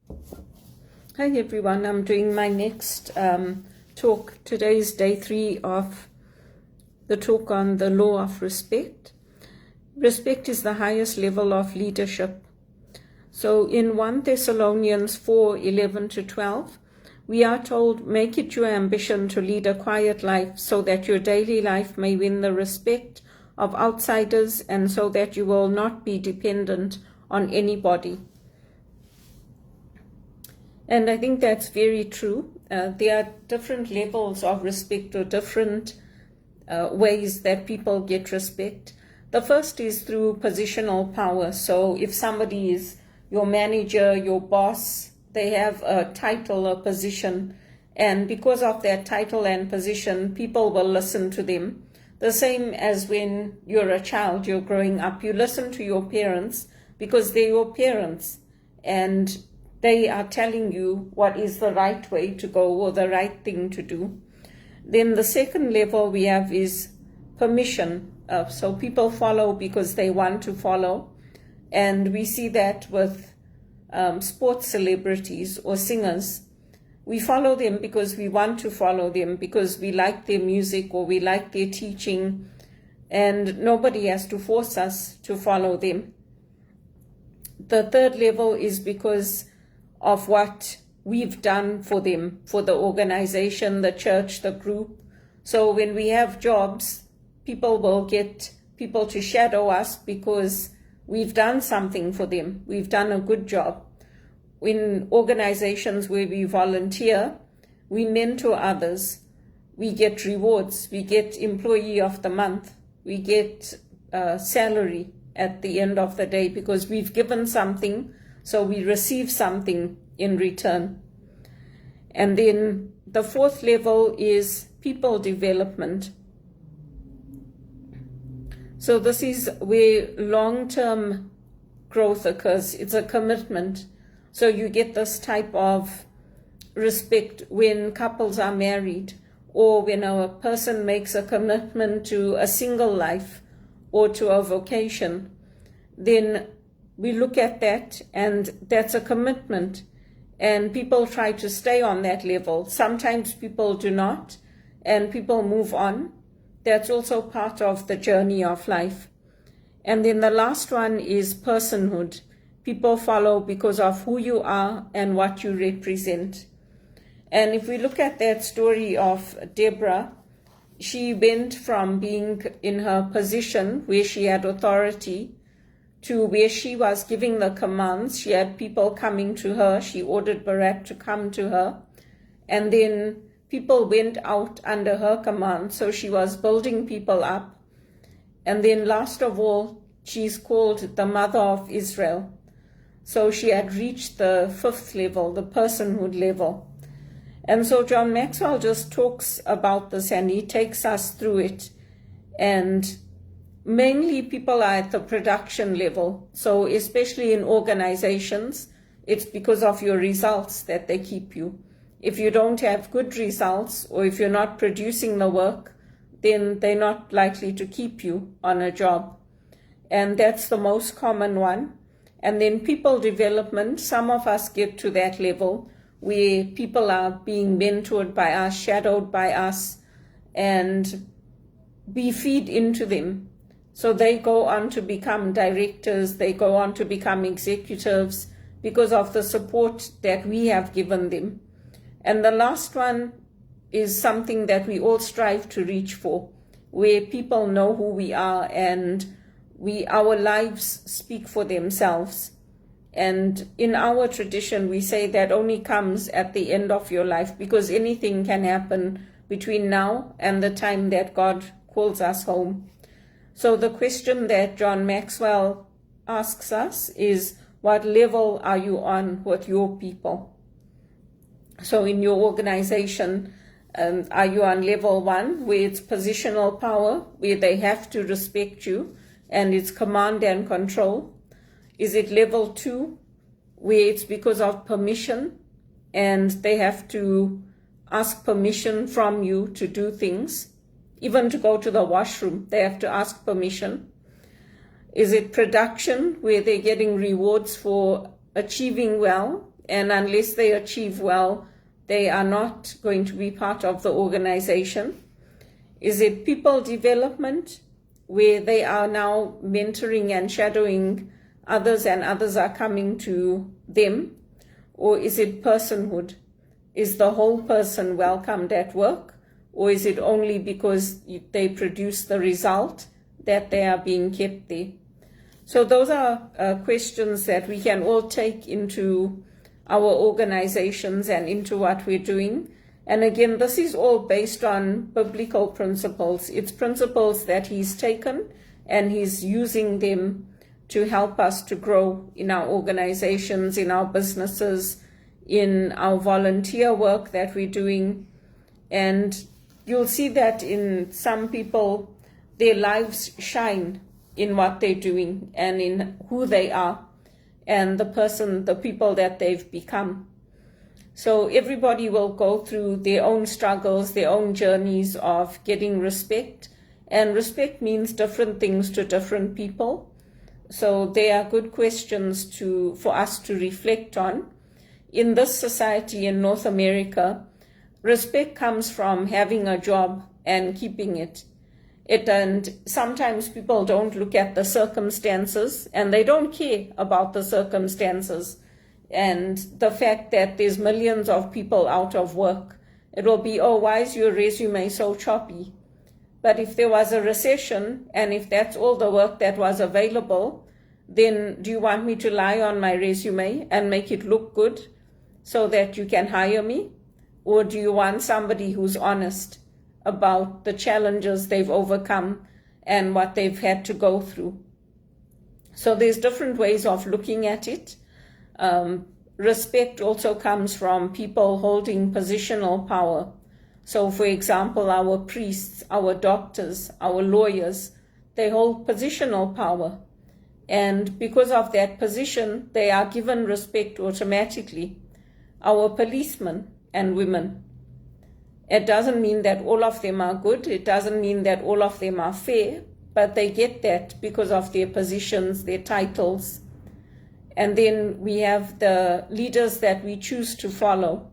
Hi everyone, I'm doing my next talk. Today is day 3 of the talk on the law of respect. Respect is the highest level of leadership. So in 1 Thessalonians 4:11-12, we are told, make it your ambition to lead a quiet life so that your daily life may win the respect of outsiders and so that you will not be dependent on anybody. And I think that's very true. There are different levels of respect or different ways that people get respect. The first is through positional power. So if somebody is your manager, your boss, they have a title, a position, and because of that title and position, people will listen to them. The same as when you're a child, you're growing up, you listen to your parents because they're your parents, and they are telling you what is the right way to go or the right thing to do. Then the second level we have is permission. So people follow because they want to follow. And we see that with sports celebrities or singers. We follow them because we want to follow them, because we like their music or we like their teaching, and nobody has to force us to follow them. The third level is because of what we've done for them, for the organization, the church, the group. So when we have jobs, people will get people to shadow us because we've done something for them. We've done a good job. In organizations where we volunteer, we mentor others. We get rewards. We get employee of the month. We get salary at the end of the day because we've given something, so we receive something in return. And then the fourth level is people development. So this is where long-term growth occurs. It's a commitment. So you get this type of respect when couples are married, or when a person makes a commitment to a single life or to a vocation. Then we look at that, and that's a commitment. And people try to stay on that level. Sometimes people do not, and people move on. That's also part of the journey of life. And then the last one is personhood. People follow because of who you are and what you represent. And if we look at that story of Deborah, she went from being in her position where she had authority to where she was giving the commands. She had people coming to her. She ordered Barak to come to her. And then people went out under her command. So she was building people up. And then last of all, she's called the mother of Israel. So she had reached the fifth level, the personhood level. And so John Maxwell just talks about this, and he takes us through it. And mainly people are at the production level. So especially in organizations, it's because of your results that they keep you. If you don't have good results, or if you're not producing the work, then they're not likely to keep you on a job. And that's the most common one. And then people development, some of us get to that level where people are being mentored by us, shadowed by us, and we feed into them. So they go on to become directors, they go on to become executives because of the support that we have given them. And the last one is something that we all strive to reach for, where people know who we are and our lives speak for themselves. And in our tradition, we say that only comes at the end of your life, because anything can happen between now and the time that God calls us home. So the question that John Maxwell asks us is, what level are you on with your people? So in your organization, are you on level 1, where it's positional power, where they have to respect you, and it's command and control? Is it level 2, where it's because of permission, and they have to ask permission from you to do things? Even to go to the washroom, they have to ask permission. Is it production, where they're getting rewards for achieving well and unless they achieve well, they are not going to be part of the organization? Is it people development, where they are now mentoring and shadowing others and others are coming to them? Or is it personhood? Is the whole person welcomed at work? Or is it only because they produce the result that they are being kept there? So those are questions that we can all take into our organizations and into what we're doing. And again, this is all based on biblical principles. It's principles that he's taken and he's using them to help us to grow in our organizations, in our businesses, in our volunteer work that we're doing. And you'll see that in some people, their lives shine in what they're doing and in who they are and the people that they've become. So everybody will go through their own struggles, their own journeys of getting respect. And respect means different things to different people. So they are good questions for us to reflect on. In this society in North America, respect comes from having a job and keeping it. And sometimes people don't look at the circumstances, and they don't care about the circumstances and the fact that there's millions of people out of work. It will be, oh, why is your resume so choppy? But if there was a recession, and if that's all the work that was available, then do you want me to lie on my resume and make it look good so that you can hire me? Or do you want somebody who's honest about the challenges they've overcome and what they've had to go through? So there's different ways of looking at it. Respect also comes from people holding positional power. So, for example, our priests, our doctors, our lawyers, they hold positional power. And because of that position, they are given respect automatically. Our policemen and women. It doesn't mean that all of them are good. It doesn't mean that all of them are fair, but they get that because of their positions, their titles. And then we have the leaders that we choose to follow.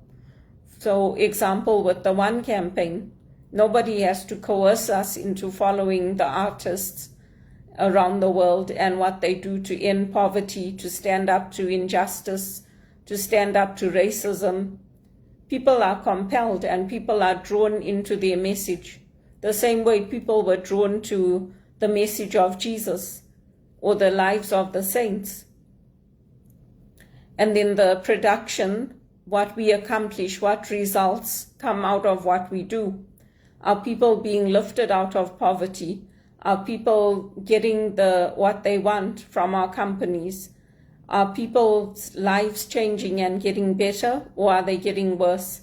So, example, with the One campaign, nobody has to coerce us into following the artists around the world and what they do to end poverty, to stand up to injustice, to stand up to racism. People are compelled and people are drawn into their message, the same way people were drawn to the message of Jesus or the lives of the saints. And then the production, what we accomplish, what results come out of what we do. Are people being lifted out of poverty? Are people getting what they want from our companies? Are people's lives changing and getting better, or are they getting worse?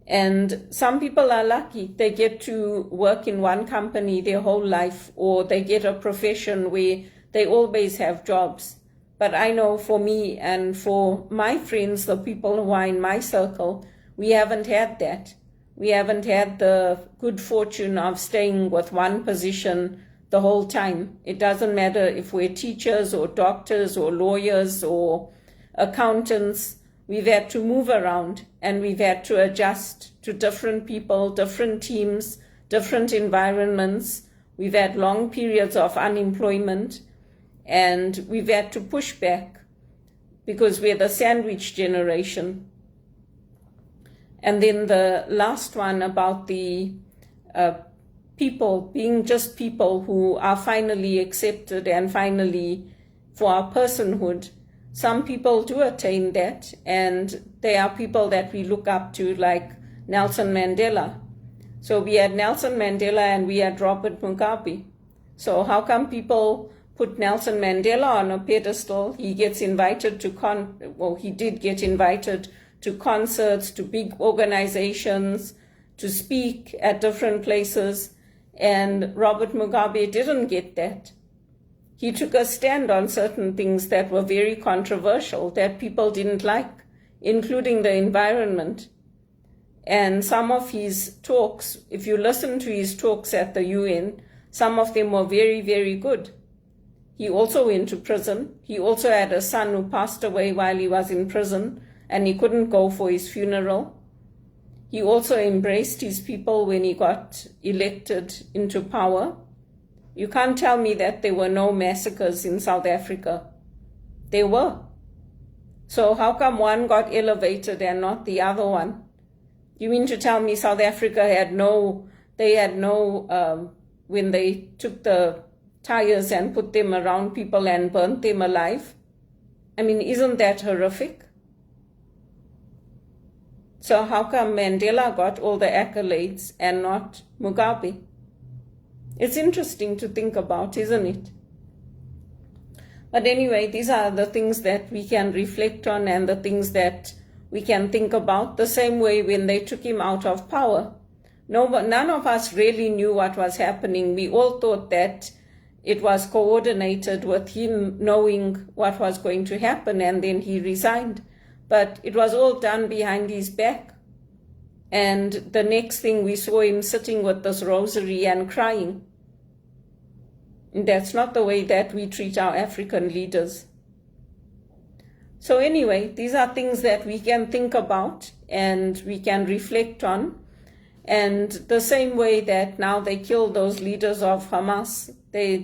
And some people are lucky. They get to work in one company their whole life, or they get a profession where they always have jobs. But I know for me and for my friends, the people who are in my circle, we haven't had that. We haven't had the good fortune of staying with one position the whole time. It doesn't matter if we're teachers or doctors or lawyers or accountants. We've had to move around and we've had to adjust to different people, different teams, different environments. We've had long periods of unemployment. And we've had to push back because we're the sandwich generation. And then the last one about the people being just people who are finally accepted and finally for our personhood. Some people do attain that, and they are people that we look up to, like Nelson Mandela. So we had Nelson Mandela and we had Robert Mugabe. So how come people put Nelson Mandela on a pedestal? He gets invited to he did get invited to concerts, to big organizations, to speak at different places, and Robert Mugabe didn't get that. He took a stand on certain things that were very controversial, that people didn't like, including the environment. And some of his talks, if you listen to his talks at the UN, some of them were very, very good. He also went to prison. He also had a son who passed away while he was in prison, and he couldn't go for his funeral. He also embraced his people when he got elected into power. You can't tell me that there were no massacres in South Africa. There were. So how come one got elevated and not the other one? You mean to tell me South Africa had no, when they took the tires and put them around people and burnt them alive? I mean, isn't that horrific? So how come Mandela got all the accolades and not Mugabe? It's interesting to think about, isn't it? But anyway, these are the things that we can reflect on and the things that we can think about. The same way when they took him out of power, none of us really knew what was happening. We all thought that it was coordinated with him knowing what was going to happen, and then he resigned. But it was all done behind his back. And the next thing, we saw him sitting with this rosary and crying. And that's not the way that we treat our African leaders. So anyway, these are things that we can think about and we can reflect on. And the same way that now they killed those leaders of Hamas,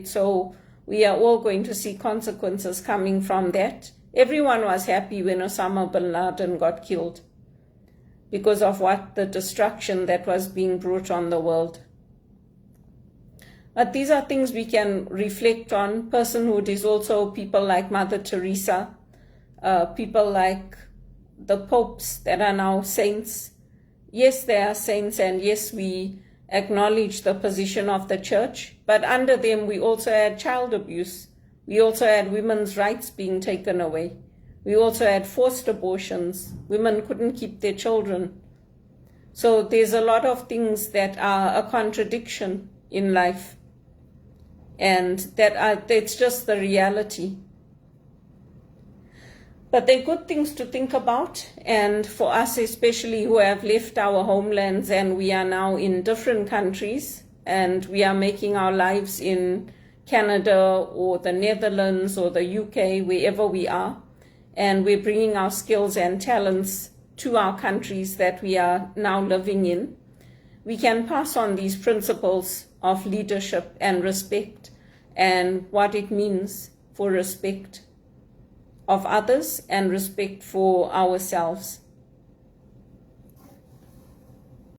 so we are all going to see consequences coming from that. Everyone was happy when Osama bin Laden got killed because of the destruction that was being brought on the world. But these are things we can reflect on. Personhood is also people like Mother Teresa, people like the popes that are now saints. Yes, they are saints, and yes, we acknowledge the position of the church, but under them we also had child abuse. We also had women's rights being taken away. We also had forced abortions. Women couldn't keep their children. So there's a lot of things that are a contradiction in life, and it's just the reality. But they're good things to think about, and for us especially who have left our homelands and we are now in different countries and we are making our lives in Canada or the Netherlands or the UK, wherever we are, and we're bringing our skills and talents to our countries that we are now living in, we can pass on these principles of leadership and respect and what it means for respect of others and respect for ourselves.